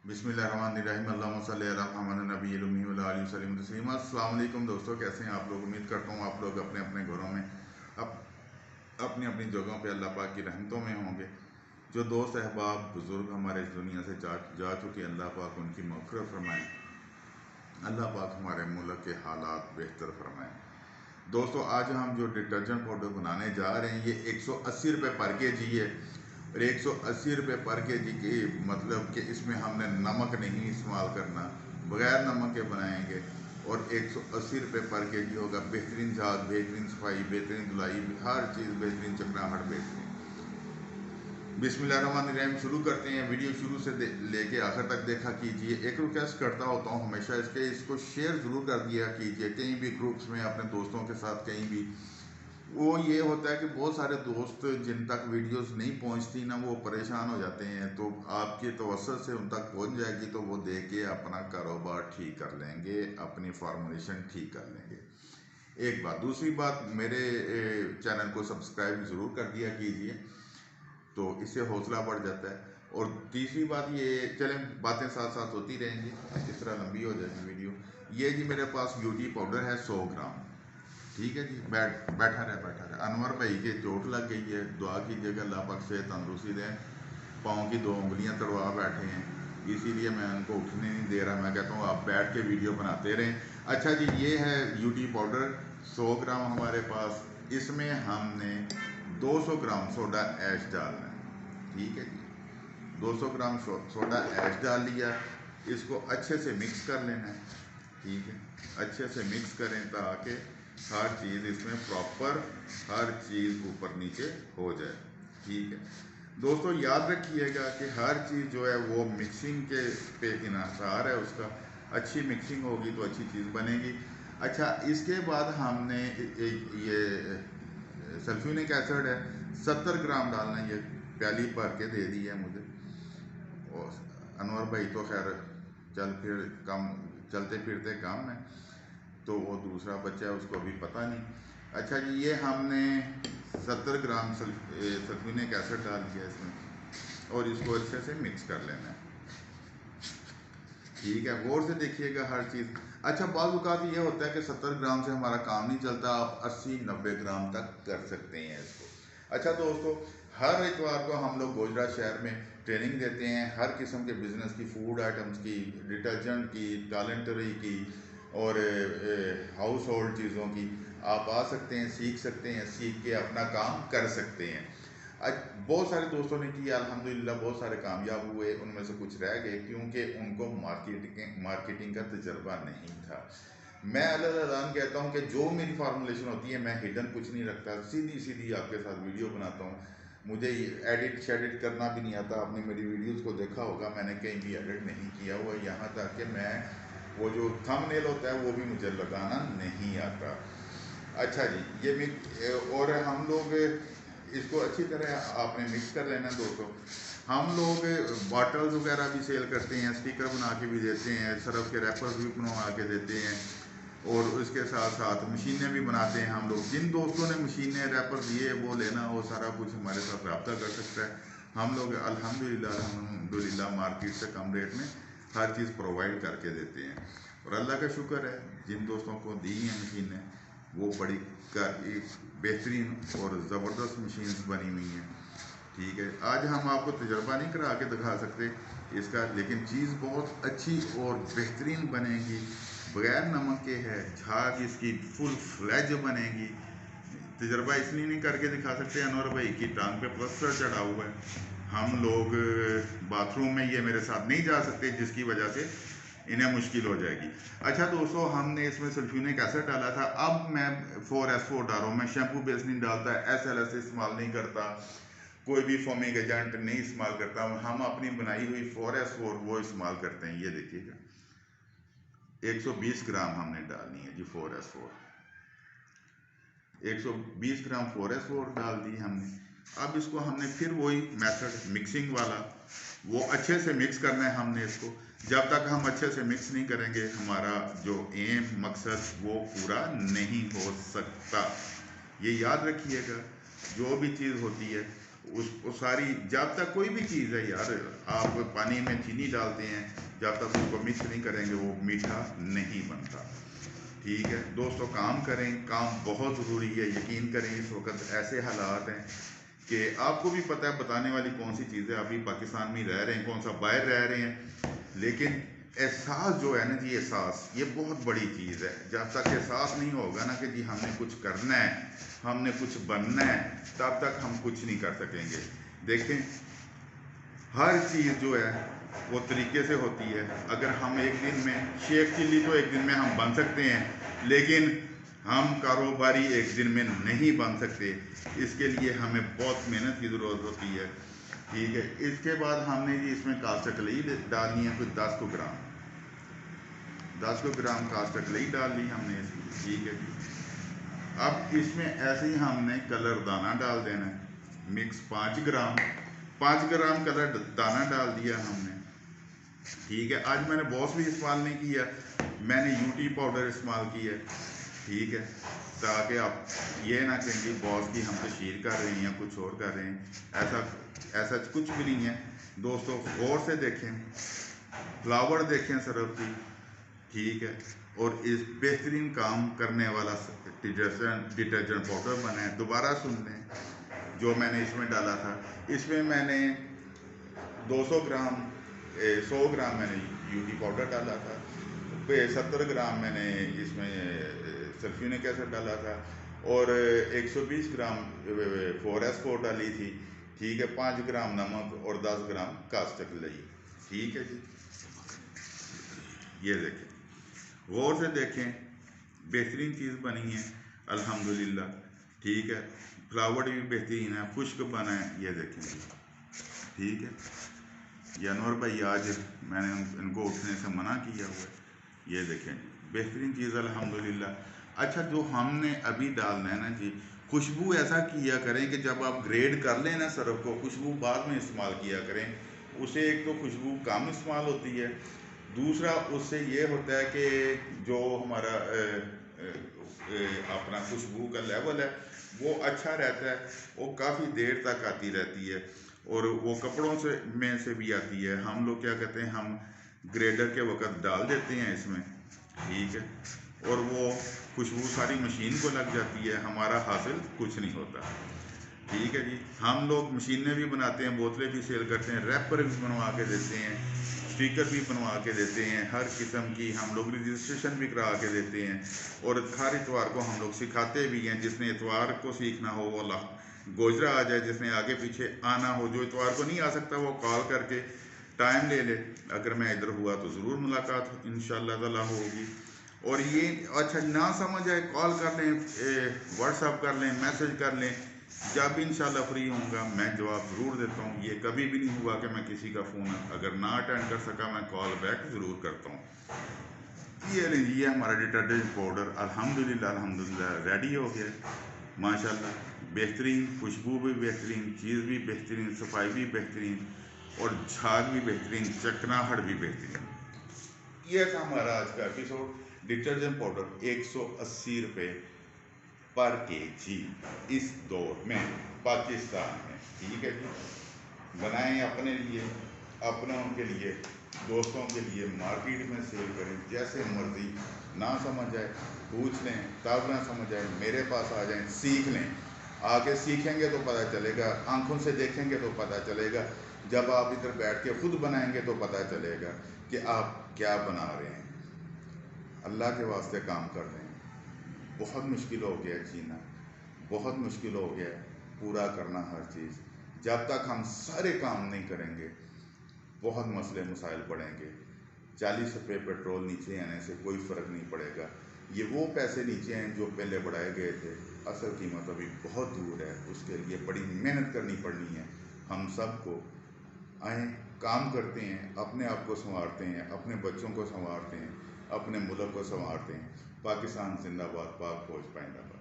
बिस्मिल्लाहिर्रहमानिर्रहीम अल्लाहुम्मा सल्ली अला मुहम्मद नबी उम्मी व अला आलिहि वसल्लम तस्लीमा। अस्सलाम वालेकुम दोस्तों, कैसे हैं आप लोग। उम्मीद करता हूँ आप लोग अपने अपने घरों में अपनी अपनी जगहों पे अल्लाह पाक की रहमतों में होंगे। जो दोस्त अहबाब बुज़ुर्ग हमारे इस दुनिया से जा चुके, अल्लाह पाक उनकी मग़फ़िरत फरमाए। अल्लाह पाक हमारे मुल्क के हालात बेहतर फरमाए। दोस्तों, आज हम जो डिटर्जेंट पाउडर बनाने जा रहे हैं, ये 180 रुपये पर के जी है। और 180 रुपये पर के जी की मतलब कि इसमें हमने नमक नहीं इस्तेमाल करना, बग़ैर नमक के बनाएंगे। और 180 रुपये पर के जी होगा। बेहतरीन झाग, बेहतरीन सफाई, बेहतरीन धुलाई, हर चीज़ बेहतरीन, चकनाहट बेहतरीन। बिस्मिल्लाहिर्रहमानिर्रहीम शुरू करते हैं। वीडियो शुरू से लेके आखिर तक देखा कीजिए। एक रिक्वेस्ट करता होता हूँ हमेशा, इसको शेयर ज़रूर कर दिया कीजिए कहीं भी ग्रुप्स में, अपने दोस्तों के साथ कहीं भी। वो ये होता है कि बहुत सारे दोस्त जिन तक वीडियोस नहीं पहुंचती ना, वो परेशान हो जाते हैं। तो आपके तवज्जो से उन तक पहुंच जाएगी तो वो देख के अपना कारोबार ठीक कर लेंगे, अपनी फार्मूलेशन ठीक कर लेंगे। एक बात। दूसरी बात, मेरे चैनल को सब्सक्राइब ज़रूर कर दिया कीजिए, तो इससे हौसला बढ़ जाता है। और तीसरी बात ये, चलें बातें साथ साथ होती रहेंगी, इस तरह लंबी हो जाएगी वीडियो। ये जी मेरे पास ब्यूटी पाउडर है 100 ग्राम। ठीक है जी, बैठा रहे। अनवर भाई के चोट लग गई है, दुआ कीजिएगा अल्लाह पाक से तंदुरुस्ती दें। पाँव की 2 उंगलियां तड़वा बैठे हैं, इसीलिए मैं उनको उठने नहीं दे रहा। मैं कहता हूँ आप बैठ के वीडियो बनाते रहें। अच्छा जी, ये है ब्यूटी पाउडर 100 ग्राम हमारे पास। इसमें हमने 200 ग्राम सोडा ऐश डालना है। ठीक है जी, 200 ग्राम सोडा ऐश डाल लिया। इसको अच्छे से मिक्स कर लेना है। ठीक है, अच्छे से मिक्स करें ताकि हर चीज़ इसमें प्रॉपर, हर चीज़ ऊपर नीचे हो जाए। ठीक है दोस्तों, याद रखिएगा कि हर चीज़ जो है वो मिक्सिंग के पे इन्हसार है उसका। अच्छी मिक्सिंग होगी तो अच्छी चीज़ बनेगी। अच्छा, इसके बाद हमने ये सल्फ्यूनिक एसिड है 70 ग्राम डालना है। ये प्याली भर के दे दी है मुझे। और अनवर भाई तो खैर चलते फिरते काम है, तो वो दूसरा बच्चा है उसको अभी पता नहीं। अच्छा जी, ये हमने 70 ग्राम सल्फ्यूनिक एसिड डाल दिया इसमें, और इसको अच्छे से मिक्स कर लेना है। ठीक है, गौर से देखिएगा हर चीज़। अच्छा, बाज़ औक़ात ये होता है कि 70 ग्राम से हमारा काम नहीं चलता, आप 80-90 ग्राम तक कर सकते हैं इसको। अच्छा दोस्तों, हर इतवार को हम लोग गोजरा शहर में ट्रेनिंग देते हैं, हर किस्म के बिज़नेस की, फूड आइटम्स की, डिटर्जेंट की, टॉयलेटरी की, और हाउस होल्ड चीज़ों की। आप आ सकते हैं, सीख सकते हैं, सीख के अपना काम कर सकते हैं। आज बहुत सारे दोस्तों ने किया अल्हम्दुलिल्लाह, बहुत सारे कामयाब हुए, उनमें से कुछ रह गए क्योंकि उनको मार्केटिंग का तजर्बा नहीं था। मैं अल्लाह कहता हूँ कि जो मेरी फार्मूलेशन होती है, मैं हिडन कुछ नहीं रखता, सीधी सीधी आपके साथ वीडियो बनाता हूँ। मुझे एडिट शेडिट करना भी नहीं आता। आपने मेरी वीडियोस को देखा होगा, मैंने कहीं भी एडिट नहीं किया हुआ, यहाँ तक कि मैं वो जो थंबनेल होता है वो भी मुझे लगाना नहीं आता। अच्छा जी, और हम लोग इसको अच्छी तरह आपने मिक्स कर लेना दोस्तों। हम लोग बॉटल्स वगैरह भी सेल करते हैं, स्टिकर बना के भी देते हैं, सर्फ के रैपर्स भी बनवा के देते हैं, और उसके साथ साथ मशीनें भी बनाते हैं हम लोग। जिन दोस्तों ने मशीनें रैपर दिए वो लेना, वो सारा कुछ हमारे साथ रब्ता कर सकता है। हम लोग अल्हम्दुलिल्लाह मार्केट से कम रेट में हर चीज़ प्रोवाइड करके देते हैं। और अल्लाह का शुक्र है, जिन दोस्तों को दी हैं मशीनें, वो बड़ी बेहतरीन और ज़बरदस्त मशीन्स बनी हुई हैं। ठीक है, आज हम आपको तजर्बा नहीं करा के दिखा सकते इसका, लेकिन चीज़ बहुत अच्छी और बेहतरीन बनेगी, बगैर नमक के है। झाग इसकी फुल फ्लैज बनेगी। तजर्बा इसलिए नहीं करके दिखा सकते, अनवर भाई की टांग पे प्लस्तर चढ़ा हुआ है। हम लोग बाथरूम में ये मेरे साथ नहीं जा सकते, जिसकी वजह से इन्हें मुश्किल हो जाएगी। अच्छा दोस्तों, हमने इसमें सल्फ्यूनिक एसिड डाला था। अब मैं 4S4 डाल रहा हूँ। मैं शैम्पू बेस नहीं डालता, SLS इस्तेमाल नहीं करता, कोई भी फोमिंग एजेंट नहीं इस्तेमाल करता। हम अपनी बनाई हुई 4S4 वो इस्तेमाल करते हैं। ये देखिएगा, 120 ग्राम हमने डालनी है जी 4S4। 120 ग्राम 4S4 डाल दी हमने। अब इसको हमने फिर वही मेथड मिक्सिंग वाला, वो अच्छे से मिक्स करना है हमने इसको। जब तक हम अच्छे से मिक्स नहीं करेंगे, हमारा जो एम मकसद वो पूरा नहीं हो सकता। ये याद रखिएगा, जो भी चीज़ होती है उसको सारी, जब तक कोई भी चीज़ है यार, आप पानी में चीनी डालते हैं, जब तक उसको मिक्स नहीं करेंगे वो मीठा नहीं बनता। ठीक है दोस्तों, काम करें, काम बहुत ज़रूरी है। यकीन करें इस वक्त ऐसे हालात हैं कि आपको भी पता है बताने वाली कौन सी चीज़ है। अभी पाकिस्तान में रह रहे हैं, कौन सा बाहर रह रहे हैं, लेकिन एहसास जो है ना जी, एहसास ये बहुत बड़ी चीज़ है। जब तक एहसास नहीं होगा ना कि जी हमने कुछ करना है, हमने कुछ बनना है, तब तक हम कुछ नहीं कर सकेंगे। देखें, हर चीज़ जो है वो तरीके से होती है। अगर हम एक दिन में शेख चिल्ली तो एक दिन में हम बन सकते हैं, लेकिन हम कारोबारी एक दिन में नहीं बन सकते। इसके लिए हमें बहुत मेहनत की ज़रूरत होती है। ठीक है, इसके बाद हमने जी इसमें कास्टकलई डालनी है, कुछ 10 ग्राम 10 ग्राम कास्टकलई डाल ली हमने इसमें। ठीक है जी, अब इसमें ऐसे ही हमने कलर दाना डाल देना है, मिक्स 5 ग्राम कलर दाना डाल दिया हमने। ठीक है, आज मैंने बॉस भी इस्तेमाल नहीं किया, मैंने यूटी पाउडर इस्तेमाल किया है। ठीक है, ताकि आप ये ना कहें कि बॉस की हम तशहीर कर रहे हैं या कुछ और कर रहे हैं। ऐसा कुछ भी नहीं है दोस्तों। गौर से देखें, फ्लावर देखें सरफ की। ठीक है, और इस बेहतरीन काम करने वाला डिटर्जेंट पाउडर बना है। दोबारा सुन लें जो मैंने इसमें डाला था। इसमें मैंने 200 ग्राम 100 ग्राम मैंने यूटी पाउडर डाला था, 70 ग्राम मैंने इसमें सल्फ्यूरिक एसिड डाला था, और 120 ग्राम 4S4 डाली थी। ठीक है, 5 ग्राम नमक और 10 ग्राम कास्टकलई। ठीक है जी, ये देखें, गौर से देखें, बेहतरीन चीज़ बनी है अल्हम्दुलिल्लाह। ठीक है, फ्लावर भी बेहतरीन है, खुश्क बना है, ये देखें जी। ठीक है, ये अनवर भाई आज मैंने इनको उठने से मना किया हुआ है। ये देखें जी, बेहतरीन चीज़ अल्हम्दुलिल्लाह। अच्छा, जो हमने अभी डालना है ना जी, खुशबू ऐसा किया करें कि जब आप ग्रेड कर लें ना सरफ को, खुशबू बाद में इस्तेमाल किया करें। उसे एक तो खुशबू कम इस्तेमाल होती है, दूसरा उससे ये होता है कि जो हमारा अपना खुशबू का लेवल है वो अच्छा रहता है, वो काफ़ी देर तक आती रहती है, और वो कपड़ों से में से भी आती है। हम लोग क्या कहते हैं, हम ग्रेडर के वक़्त डाल देते हैं इसमें। ठीक है, और वो खुशबू सारी मशीन को लग जाती है, हमारा हासिल कुछ नहीं होता। ठीक है जी, हम लोग मशीनें भी बनाते हैं, बोतलें भी सेल करते हैं, रैपर भी बनवा के देते हैं, स्टिकर भी बनवा के देते हैं, हर किस्म की हम लोग रजिस्ट्रेशन भी करा के देते हैं, और हर इतवार को हम लोग सिखाते भी हैं। जिसने इतवार को सीखना हो वो गोजरा आ जाए, जिसने आगे पीछे आना हो, जो इतवार को नहीं आ सकता वो कॉल करके टाइम ले ले। अगर मैं इधर हुआ तो ज़रूर मुलाकात इंशाअल्लाह ताला होगी। और ये अच्छा ना समझ आए, कॉल कर लें, व्हाट्सअप कर लें, मैसेज कर लें, जब भी इंशाल्लाह फ्री होऊंगा मैं जवाब ज़रूर देता हूँ। ये कभी भी नहीं हुआ कि मैं किसी का फ़ोन अगर ना अटेंड कर सका मैं कॉल बैक ज़रूर करता हूँ। ये लीजिए हमारा डिटर्जेंट पाउडर अल्हम्दुलिल्लाह रेडी हो गया माशाल्लाह। बेहतरीन खुशबू भी बेहतरीन, चीज़ भी बेहतरीन, सफाई भी बेहतरीन, और झाग भी बेहतरीन, चकनाहट भी बेहतरीन। ये था हमारा आज का एपिसोड। डिटर्जेंट पाउडर 180 रुपये पर केजी इस दौर में पाकिस्तान में। ठीक है जी, बनाएं अपने लिए, अपनों के लिए, दोस्तों के लिए, मार्केट में सेल करें जैसे मर्जी। ना समझ आए पूछ लें, तब ना समझ आए मेरे पास आ जाएं, सीख लें। आगे सीखेंगे तो पता चलेगा, आंखों से देखेंगे तो पता चलेगा, जब आप इधर बैठ के खुद बनाएंगे तो पता चलेगा कि आप क्या बना रहे हैं। अल्लाह के वास्ते काम कर रहे हैं। बहुत मुश्किल हो गया जीना, बहुत मुश्किल हो गया पूरा करना हर चीज़। जब तक हम सारे काम नहीं करेंगे बहुत मसले मसाइल पड़ेंगे। 40 रुपये पेट्रोल नीचे आने से कोई फ़र्क नहीं पड़ेगा। ये वो पैसे नीचे हैं जो पहले बढ़ाए गए थे, असल कीमत अभी बहुत दूर है। उसके लिए बड़ी मेहनत करनी पड़नी है हम सबको। आए काम करते हैं, अपने आप को संवारते हैं, अपने बच्चों को संवारते हैं, अपने मुल्क को संवारते हैं। पाकिस्तान जिंदाबाद, पाक फौज पाइंदाबाद।